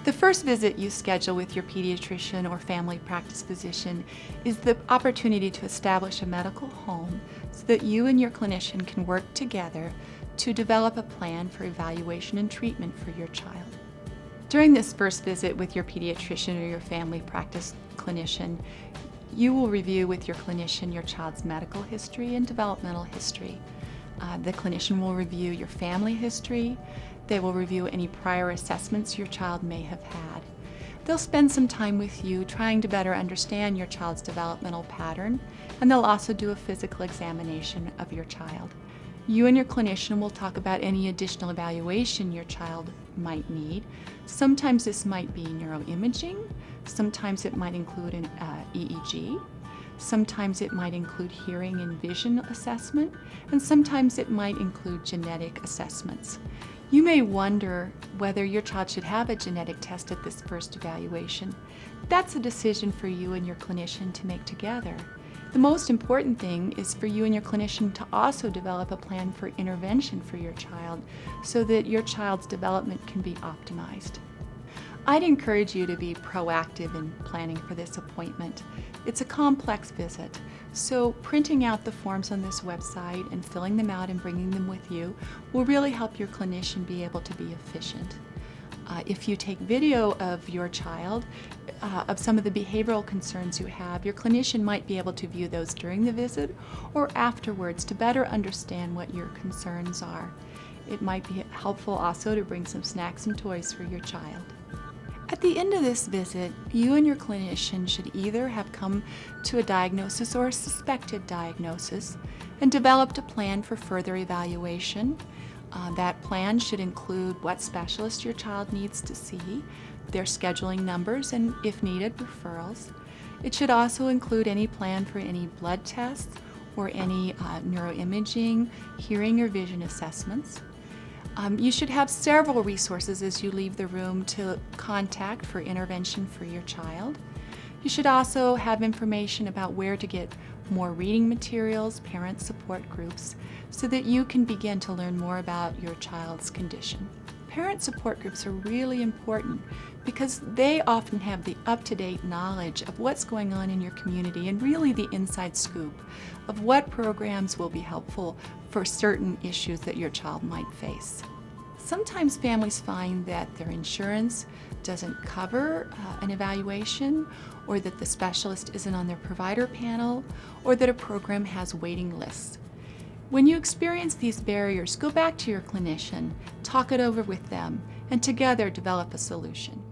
The first visit you schedule with your pediatrician or family practice physician is the opportunity to establish a medical home so that you and your clinician can work together to develop a plan for evaluation and treatment for your child. During this first visit with your pediatrician or your family practice clinician, you will review with your clinician your child's medical history and developmental history. The clinician will review your family history. They will review any prior assessments your child may have had. They'll spend some time with you trying to better understand your child's developmental pattern, and they'll also do a physical examination of your child. You and your clinician will talk about any additional evaluation your child might need. Sometimes this might be neuroimaging, sometimes it might include an EEG, sometimes it might include hearing and vision assessment, and sometimes it might include genetic assessments. You may wonder whether your child should have a genetic test at this first evaluation. That's a decision for you and your clinician to make together. The most important thing is for you and your clinician to also develop a plan for intervention for your child so that your child's development can be optimized. I'd encourage you to be proactive in planning for this appointment. It's a complex visit, so printing out the forms on this website and filling them out and bringing them with you will really help your clinician be able to be efficient. If you take video of your child, of some of the behavioral concerns you have, your clinician might be able to view those during the visit or afterwards to better understand what your concerns are. It might be helpful also to bring some snacks and toys for your child. At the end of this visit, you and your clinician should either have come to a diagnosis or a suspected diagnosis and developed a plan for further evaluation. That plan should include what specialist your child needs to see, their scheduling numbers, and if needed, referrals. It should also include any plan for any blood tests or any neuroimaging, hearing, or vision assessments. You should have several resources as you leave the room to contact for intervention for your child. You should also have information about where to get more reading materials, parent support groups, so that you can begin to learn more about your child's condition. Parent support groups are really important because they often have the up-to-date knowledge of what's going on in your community and really the inside scoop of what programs will be helpful for certain issues that your child might face. Sometimes families find that their insurance doesn't cover an evaluation, or that the specialist isn't on their provider panel, or that a program has waiting lists. When you experience these barriers, go back to your clinician, talk it over with them, and together develop a solution.